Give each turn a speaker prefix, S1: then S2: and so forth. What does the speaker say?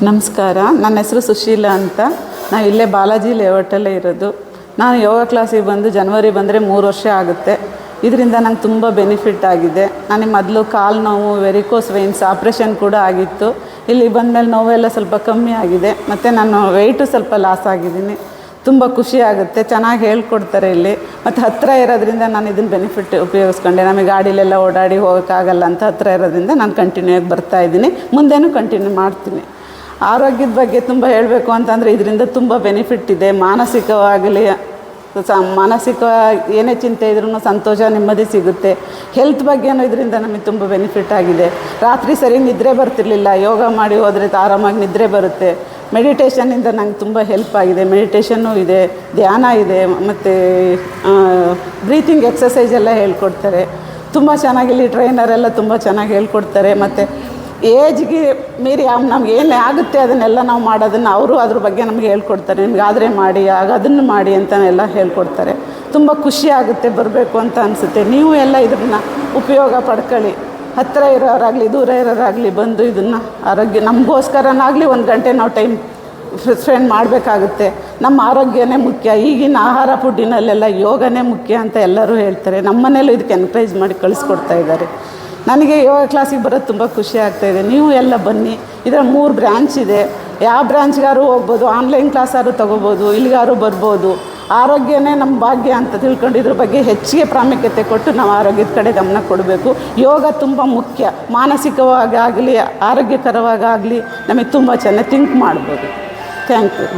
S1: ನಮಸ್ಕಾರ. ನನ್ನ ಹೆಸರು ಸುಶೀಲಾ ಅಂತ. ನಾವು ಇಲ್ಲೇ ಬಾಲಾಜಿ ಲೇಔಟಲ್ಲೇ ಇರೋದು. ನಾನು ಯೋಗ ಕ್ಲಾಸಿಗೆ ಬಂದು ಜನವರಿ ಬಂದರೆ 3 ವರ್ಷ ಆಗುತ್ತೆ. ಇದರಿಂದ ನಂಗೆ ತುಂಬ ಬೆನಿಫಿಟ್ ಆಗಿದೆ. ನನಗೆ ಮೊದಲು ಕಾಲು ನೋವು, ವೆರಿಕೋಸ್ ವೇನ್ಸ್ ಆಪ್ರೇಷನ್ ಕೂಡ ಆಗಿತ್ತು. ಇಲ್ಲಿ ಬಂದಮೇಲೆ ನೋವೆಲ್ಲ ಸ್ವಲ್ಪ ಕಮ್ಮಿ ಆಗಿದೆ. ಮತ್ತು ನಾನು ವೆಯ್ಟು ಸ್ವಲ್ಪ ಲಾಸ್ ಆಗಿದ್ದೀನಿ. ತುಂಬ ಖುಷಿ ಆಗುತ್ತೆ. ಚೆನ್ನಾಗಿ ಹೇಳ್ಕೊಡ್ತಾರೆ ಇಲ್ಲಿ. ಮತ್ತು ಹತ್ತಿರ ಇರೋದ್ರಿಂದ ನಾನು ಇದನ್ನು ಬೆನಿಫಿಟ್ ಉಪಯೋಗಿಸ್ಕೊಂಡೆ. ನಮಗೆ ಗಾಡಿಲೆಲ್ಲ ಓಡಾಡಿ ಹೋಗೋಕ್ಕಾಗಲ್ಲ ಅಂತ ಹತ್ತಿರ ಇರೋದ್ರಿಂದ ನಾನು ಕಂಟಿನ್ಯೂ ಆಗಿ ಬರ್ತಾಯಿದ್ದೀನಿ. ಮುಂದೆನೂ ಕಂಟಿನ್ಯೂ ಮಾಡ್ತೀನಿ. ಆರೋಗ್ಯದ ಬಗ್ಗೆ ತುಂಬ ಹೇಳಬೇಕು ಅಂತಂದರೆ ಇದರಿಂದ ತುಂಬ ಬೆನಿಫಿಟ್ ಇದೆ. ಮಾನಸಿಕವಾಗಲಿ ಮಾನಸಿಕ ಏನೇ ಚಿಂತೆ ಇದ್ರೂ ಸಂತೋಷ, ನೆಮ್ಮದಿ ಸಿಗುತ್ತೆ. ಹೆಲ್ತ್ ಬಗ್ಗೆನೂ ಇದರಿಂದ ನಮಗೆ ತುಂಬ ಬೆನಿಫಿಟ್ ಆಗಿದೆ. ರಾತ್ರಿ ಸರಿ ನಿದ್ರೆ ಬರ್ತಿರ್ಲಿಲ್ಲ. ಯೋಗ ಮಾಡಿ ಹೋದರೆ ಆರಾಮಾಗಿ ನಿದ್ರೆ ಬರುತ್ತೆ. ಮೆಡಿಟೇಷನ್ನಿಂದ ನಂಗೆ ತುಂಬ ಹೆಲ್ಪ್ ಆಗಿದೆ. ಮೆಡಿಟೇಷನ್ನು ಇದೆ, ಧ್ಯಾನ ಇದೆ, ಮತ್ತು ಬ್ರೀತಿಂಗ್ ಎಕ್ಸಸೈಸ್ ಎಲ್ಲ ಹೇಳ್ಕೊಡ್ತಾರೆ. ತುಂಬ ಚೆನ್ನಾಗಿ ಇಲ್ಲಿ ಟ್ರೈನರೆಲ್ಲ ತುಂಬ ಚೆನ್ನಾಗಿ ಹೇಳ್ಕೊಡ್ತಾರೆ. ಮತ್ತು ಏಜ್ಗೆ ಮೀರಿ ನಮ್ಗೆ ಏನೇ ಆಗುತ್ತೆ ಅದನ್ನೆಲ್ಲ ನಾವು ಮಾಡೋದನ್ನು ಅವರು ಅದ್ರ ಬಗ್ಗೆ ನಮಗೆ ಹೇಳ್ಕೊಡ್ತಾರೆ. ನಿಮಗಾದರೆ ಮಾಡಿ, ಆಗ ಅದನ್ನು ಮಾಡಿ ಅಂತನೆಲ್ಲ ಹೇಳ್ಕೊಡ್ತಾರೆ. ತುಂಬ ಖುಷಿ ಆಗುತ್ತೆ, ಬರಬೇಕು ಅಂತ ಅನಿಸುತ್ತೆ. ನೀವು ಎಲ್ಲ ಇದನ್ನು ಉಪಯೋಗ ಪಡ್ಕೊಳ್ಳಿ. ಹತ್ತಿರ ಇರೋರಾಗಲಿ ದೂರ ಇರೋರಾಗಲಿ ಬಂದು ಇದನ್ನು ಆರೋಗ್ಯ ನಮಗೋಸ್ಕರನಾಗಲಿ 1 ಗಂಟೆ ನಾವು ಟೈಮ್ ಸ್ಪೆಂಡ್ ಮಾಡಬೇಕಾಗುತ್ತೆ. ನಮ್ಮ ಆರೋಗ್ಯನೇ ಮುಖ್ಯ. ಈಗಿನ ಆಹಾರ ಫುಡ್ಡಿನಲ್ಲೆಲ್ಲ ಯೋಗನೇ ಮುಖ್ಯ ಅಂತ ಎಲ್ಲರೂ ಹೇಳ್ತಾರೆ. ನಮ್ಮ ಮನೇಲೂ ಇದಕ್ಕೆ ಎನ್ಕರೇಜ್ ಮಾಡಿ ಕಳಿಸ್ಕೊಡ್ತಾ ಇದ್ದಾರೆ. ನನಗೆ ಯೋಗ ಕ್ಲಾಸಿಗೆ ಬರೋದು ತುಂಬ ಖುಷಿ ಆಗ್ತಾಯಿದೆ. ನೀವು ಎಲ್ಲ ಬನ್ನಿ. ಇದರ 3 ಬ್ರ್ಯಾಂಚ್ ಇದೆ. ಯಾವ ಬ್ರ್ಯಾಂಚ್ಗಾರು ಹೋಗ್ಬೋದು, ಆನ್ಲೈನ್ ಕ್ಲಾಸಾದ್ರು ತೊಗೋಬೋದು, ಇಲ್ಲಿಗಾರು ಬರ್ಬೋದು. ಆರೋಗ್ಯನೇ ನಮ್ಮ ಭಾಗ್ಯ ಅಂತ ತಿಳ್ಕೊಂಡು ಇದ್ರ ಬಗ್ಗೆ ಹೆಚ್ಚಿಗೆ ಪ್ರಾಮುಖ್ಯತೆ ಕೊಟ್ಟು ನಾವು ಆರೋಗ್ಯದ ಕಡೆ ಗಮನ ಕೊಡಬೇಕು. ಯೋಗ ತುಂಬ ಮುಖ್ಯ. ಮಾನಸಿಕವಾಗಿ ಆಗಲಿ ಆರೋಗ್ಯಕರವಾಗಲಿ ನಮಗೆ ತುಂಬ ಚೆನ್ನಾಗಿ ಥಿಂಕ್ ಮಾಡ್ಬೋದು. Thank you.